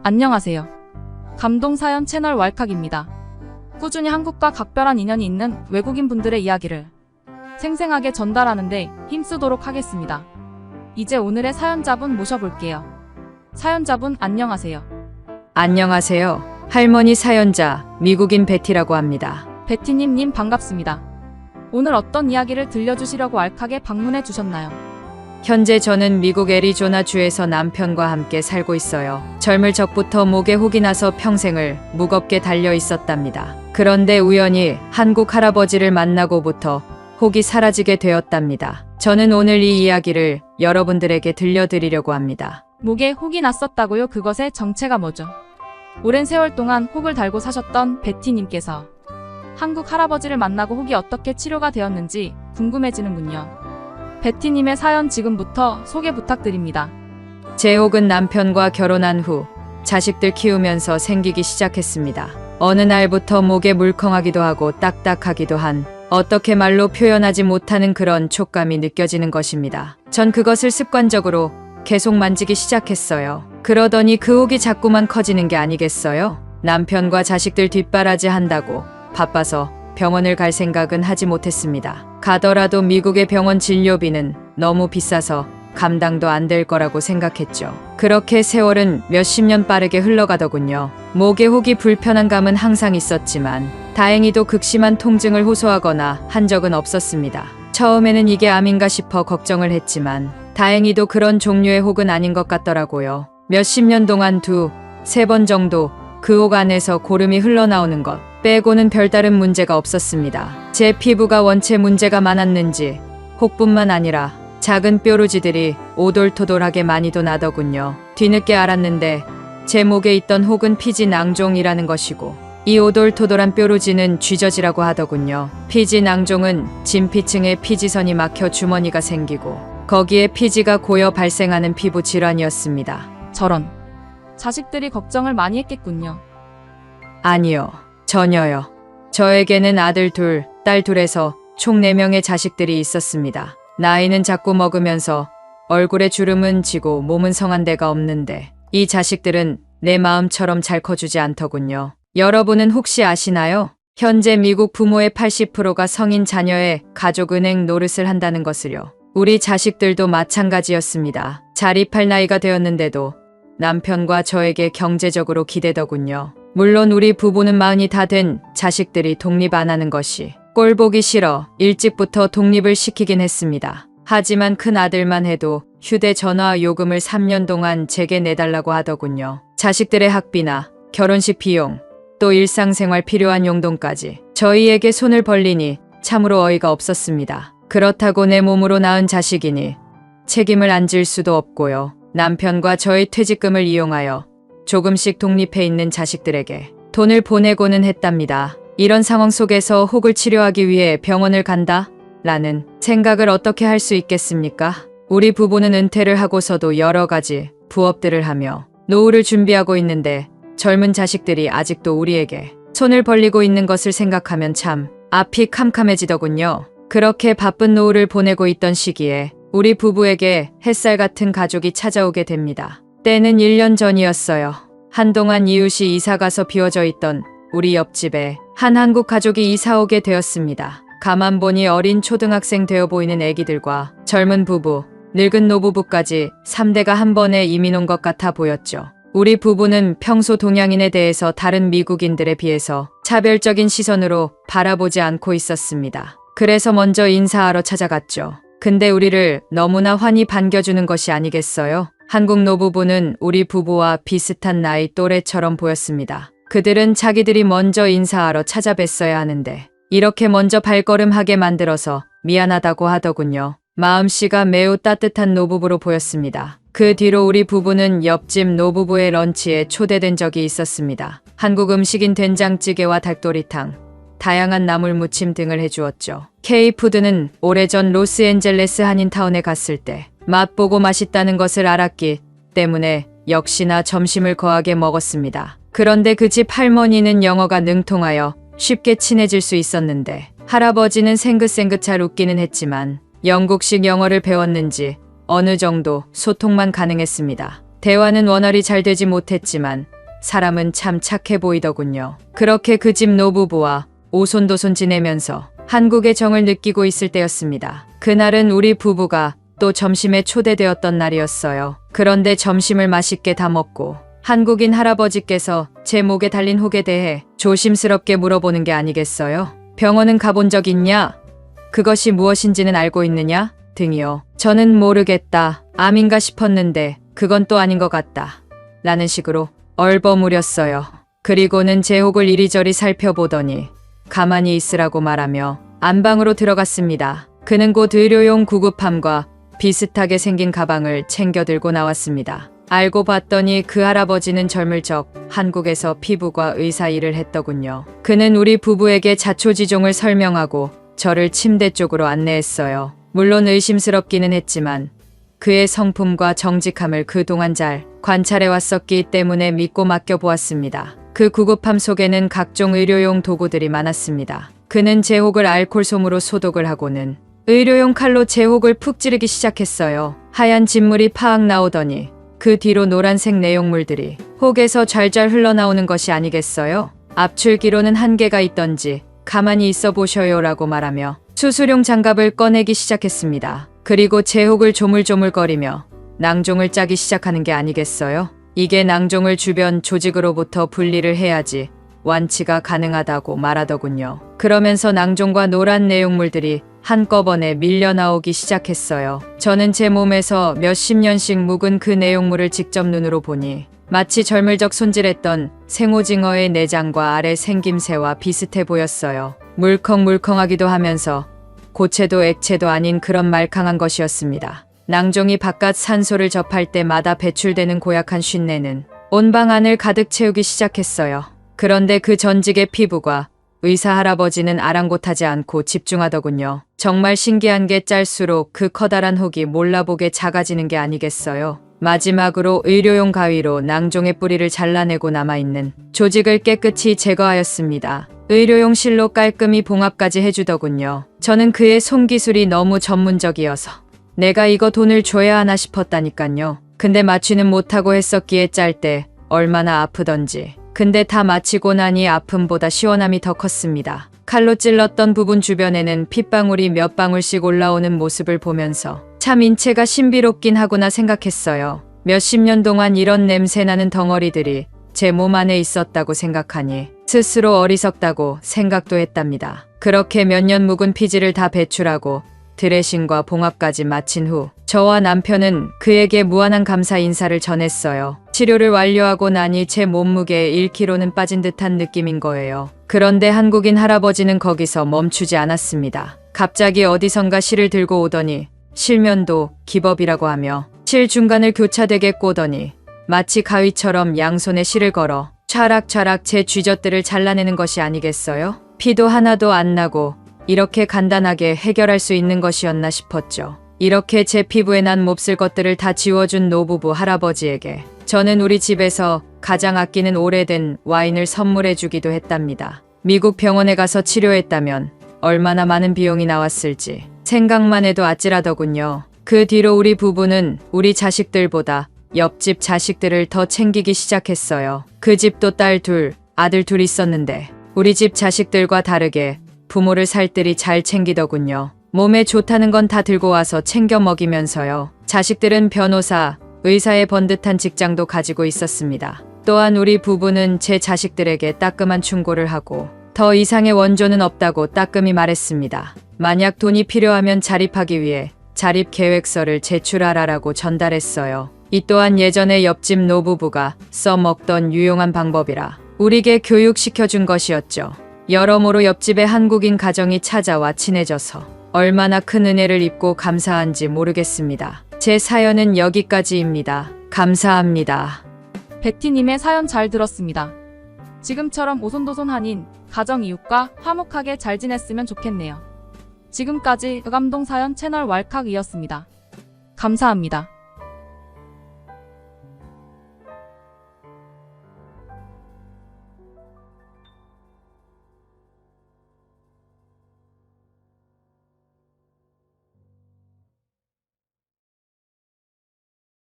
안녕하세요. 감동사연 채널 왈칵입니다. 꾸준히 한국과 각별한 인연이 있는 외국인 분들의 이야기를 생생하게 전달하는데 힘쓰도록 하겠습니다. 이제 오늘의 사연자분 모셔볼게요. 사연자분 안녕하세요. 안녕하세요. 할머니 사연자 미국인 베티라고 합니다. 베티님 반갑습니다. 오늘 어떤 이야기를 들려주시려고 왈칵에 방문해 주셨나요? 현재 저는 미국 애리조나주에서 남편과 함께 살고 있어요. 젊을 적부터 목에 혹이 나서 평생을 무겁게 달려 있었답니다. 그런데 우연히 한국 할아버지를 만나고부터 혹이 사라지게 되었답니다. 저는 오늘 이 이야기를 여러분들에게 들려드리려고 합니다. 목에 혹이 났었다고요? 그것의 정체가 뭐죠? 오랜 세월 동안 혹을 달고 사셨던 베티님께서 한국 할아버지를 만나고 혹이 어떻게 치료가 되었는지 궁금해지는군요. 베티님의 사연 지금부터 소개 부탁드립니다. 제 혹은 남편과 결혼한 후 자식들 키우면서 생기기 시작했습니다. 어느 날부터 목에 물컹하기도 하고 딱딱하기도 한 어떻게 말로 표현하지 못하는 그런 촉감이 느껴지는 것입니다. 전 그것을 습관적으로 계속 만지기 시작했어요. 그러더니 그 혹이 자꾸만 커지는 게 아니겠어요? 남편과 자식들 뒷바라지 한다고 바빠서 병원을 갈 생각은 하지 못했습니다. 가더라도 미국의 병원 진료비는 너무 비싸서 감당도 안 될 거라고 생각했죠. 그렇게 세월은 몇십 년 빠르게 흘러가더군요. 목에 혹이 불편한 감은 항상 있었지만 다행히도 극심한 통증을 호소하거나 한 적은 없었습니다. 처음에는 이게 암인가 싶어 걱정을 했지만 다행히도 그런 종류의 혹은 아닌 것 같더라고요. 몇십 년 동안 세 번 정도 그 혹 안에서 고름이 흘러나오는 것 빼고는 별다른 문제가 없었습니다. 제 피부가 원체 문제가 많았는지 혹뿐만 아니라 작은 뾰루지들이 오돌토돌하게 많이도 나더군요. 뒤늦게 알았는데 제 목에 있던 혹은 피지 낭종이라는 것이고 이 오돌토돌한 뾰루지는 쥐저지라고 하더군요. 피지 낭종은 진피층에 피지선이 막혀 주머니가 생기고 거기에 피지가 고여 발생하는 피부 질환이었습니다. 저런. 자식들이 걱정을 많이 했겠군요. 아니요. 전혀요. 저에게는 아들 둘, 딸 둘에서 총 4명의 자식들이 있었습니다. 나이는 자꾸 먹으면서 얼굴에 주름은 지고 몸은 성한 데가 없는데 이 자식들은 내 마음처럼 잘 커주지 않더군요. 여러분은 혹시 아시나요? 현재 미국 부모의 80%가 성인 자녀의 가족은행 노릇을 한다는 것을요. 우리 자식들도 마찬가지였습니다. 자립할 나이가 되었는데도 남편과 저에게 경제적으로 기대더군요. 물론 우리 부부는 마흔이 다 된 자식들이 독립 안 하는 것이 꼴보기 싫어 일찍부터 독립을 시키긴 했습니다. 하지만 큰 아들만 해도 휴대전화 요금을 3년 동안 제게 내달라고 하더군요. 자식들의 학비나 결혼식 비용, 또 일상생활 필요한 용돈까지 저희에게 손을 벌리니 참으로 어이가 없었습니다. 그렇다고 내 몸으로 낳은 자식이니 책임을 안 질 수도 없고요. 남편과 저의 퇴직금을 이용하여 조금씩 독립해 있는 자식들에게 돈을 보내고는 했답니다. 이런 상황 속에서 혹을 치료하기 위해 병원을 간다? 라는 생각을 어떻게 할 수 있겠습니까? 우리 부부는 은퇴를 하고서도 여러 가지 부업들을 하며 노후를 준비하고 있는데 젊은 자식들이 아직도 우리에게 손을 벌리고 있는 것을 생각하면 참 앞이 캄캄해지더군요. 그렇게 바쁜 노후를 보내고 있던 시기에 우리 부부에게 햇살 같은 가족이 찾아오게 됩니다. 때는 1년 전이었어요. 한동안 이웃이 이사가서 비워져 있던 우리 옆집에 한 한국 가족이 이사 오게 되었습니다. 가만 보니 어린 초등학생 되어 보이는 아기들과 젊은 부부, 늙은 노부부까지 3대가 한 번에 이민 온 것 같아 보였죠. 우리 부부는 평소 동양인에 대해서 다른 미국인들에 비해서 차별적인 시선으로 바라보지 않고 있었습니다. 그래서 먼저 인사하러 찾아갔죠. 근데 우리를 너무나 환히 반겨주는 것이 아니겠어요? 한국 노부부는 우리 부부와 비슷한 나이 또래처럼 보였습니다. 그들은 자기들이 먼저 인사하러 찾아뵀어야 하는데 이렇게 먼저 발걸음하게 만들어서 미안하다고 하더군요. 마음씨가 매우 따뜻한 노부부로 보였습니다. 그 뒤로 우리 부부는 옆집 노부부의 런치에 초대된 적이 있었습니다. 한국 음식인 된장찌개와 닭도리탕, 다양한 나물무침 등을 해주었죠. K푸드는 오래전 로스앤젤레스 한인타운에 갔을 때 맛보고 맛있다는 것을 알았기 때문에 역시나 점심을 거하게 먹었습니다. 그런데 그 집 할머니는 영어가 능통하여 쉽게 친해질 수 있었는데 할아버지는 생긋생긋 잘 웃기는 했지만 영국식 영어를 배웠는지 어느 정도 소통만 가능했습니다. 대화는 원활히 잘 되지 못했지만 사람은 참 착해 보이더군요. 그렇게 그 집 노부부와 오손도손 지내면서 한국의 정을 느끼고 있을 때였습니다. 그날은 우리 부부가 또 점심에 초대되었던 날이었어요. 그런데 점심을 맛있게 다 먹고 한국인 할아버지께서 제 목에 달린 혹에 대해 조심스럽게 물어보는 게 아니겠어요? 병원은 가본 적 있냐? 그것이 무엇인지는 알고 있느냐? 등이요. 저는 모르겠다. 암인가 싶었는데 그건 또 아닌 것 같다. 라는 식으로 얼버무렸어요. 그리고는 제 혹을 이리저리 살펴보더니 가만히 있으라고 말하며 안방으로 들어갔습니다. 그는 곧 의료용 구급함과 비슷하게 생긴 가방을 챙겨 들고 나왔습니다. 알고 봤더니 그 할아버지는 젊을 적 한국에서 피부과 의사 일을 했더군요. 그는 우리 부부에게 자초지종을 설명하고 저를 침대 쪽으로 안내했어요. 물론 의심스럽기는 했지만 그의 성품과 정직함을 그동안 잘 관찰해 왔었기 때문에 믿고 맡겨보았습니다. 그 구급함 속에는 각종 의료용 도구들이 많았습니다. 그는 제 혹을 알콜솜으로 소독을 하고는 의료용 칼로 제 혹을 푹 찌르기 시작했어요. 하얀 진물이 파악 나오더니 그 뒤로 노란색 내용물들이 혹에서 잘잘 흘러나오는 것이 아니겠어요? 압출기로는 한계가 있던지 가만히 있어 보셔요라고 말하며 수술용 장갑을 꺼내기 시작했습니다. 그리고 제 혹을 조물조물거리며 낭종을 짜기 시작하는 게 아니겠어요? 이게 낭종을 주변 조직으로부터 분리를 해야지 완치가 가능하다고 말하더군요. 그러면서 낭종과 노란 내용물들이 한꺼번에 밀려 나오기 시작했어요. 저는 제 몸에서 몇십 년씩 묵은 그 내용물을 직접 눈으로 보니 마치 젊을 적 손질했던 생오징어의 내장과 아래 생김새와 비슷해 보였어요. 물컹물컹하기도 하면서 고체도 액체도 아닌 그런 말캉한 것이었습니다. 낭종이 바깥 산소를 접할 때마다 배출되는 고약한 쉰내는 온 방 안을 가득 채우기 시작했어요. 그런데 그 전직의 피부가 의사 할아버지는 아랑곳하지 않고 집중하더군요. 정말 신기한 게 짤수록 그 커다란 혹이 몰라보게 작아지는 게 아니겠어요. 마지막으로 의료용 가위로 낭종의 뿌리를 잘라내고 남아있는 조직을 깨끗이 제거하였습니다. 의료용 실로 깔끔히 봉합까지 해주더군요. 저는 그의 손기술이 너무 전문적이어서 내가 이거 돈을 줘야 하나 싶었다니깐요. 근데 마취는 못하고 했었기에 짤 때 얼마나 아프던지. 근데 다 마치고 나니 아픔보다 시원함이 더 컸습니다. 칼로 찔렀던 부분 주변에는 핏방울이 몇 방울씩 올라오는 모습을 보면서 참 인체가 신비롭긴 하구나 생각했어요. 몇십 년 동안 이런 냄새나는 덩어리들이 제 몸 안에 있었다고 생각하니 스스로 어리석다고 생각도 했답니다. 그렇게 몇 년 묵은 피지를 다 배출하고 드레싱과 봉합까지 마친 후 저와 남편은 그에게 무한한 감사 인사를 전했어요. 치료를 완료하고 나니 제 몸무게 1kg는 빠진 듯한 느낌인 거예요. 그런데 한국인 할아버지는 거기서 멈추지 않았습니다. 갑자기 어디선가 실을 들고 오더니 실면도 기법이라고 하며 실 중간을 교차되게 꽂더니 마치 가위처럼 양손에 실을 걸어 촤락촤락 제 쥐젖들을 잘라내는 것이 아니겠어요? 피도 하나도 안 나고 이렇게 간단하게 해결할 수 있는 것이었나 싶었죠. 이렇게 제 피부에 난 몹쓸 것들을 다 지워준 노부부 할아버지에게 저는 우리 집에서 가장 아끼는 오래된 와인을 선물해 주기도 했답니다. 미국 병원에 가서 치료했다면 얼마나 많은 비용이 나왔을지 생각만 해도 아찔하더군요. 그 뒤로 우리 부부는 우리 자식들보다 옆집 자식들을 더 챙기기 시작했어요. 그 집도 딸 둘, 아들 둘 있었는데 우리 집 자식들과 다르게 부모를 살뜰히 잘 챙기더군요. 몸에 좋다는 건 다 들고 와서 챙겨 먹이면서요. 자식들은 변호사, 의사의 번듯한 직장도 가지고 있었습니다. 또한 우리 부부는 제 자식들에게 따끔한 충고를 하고 더 이상의 원조는 없다고 따끔히 말했습니다. 만약 돈이 필요하면 자립하기 위해 자립 계획서를 제출하라라고 전달했어요. 이 또한 예전에 옆집 노부부가 써먹던 유용한 방법이라 우리에게 교육시켜준 것이었죠. 여러모로 옆집의 한국인 가정이 찾아와 친해져서 얼마나 큰 은혜를 입고 감사한지 모르겠습니다. 제 사연은 여기까지입니다. 감사합니다. 베티님의 사연 잘 들었습니다. 지금처럼 오손도손한인 가정 이웃과 화목하게 잘 지냈으면 좋겠네요. 지금까지 의감동 사연 채널 왈칵이었습니다. 감사합니다.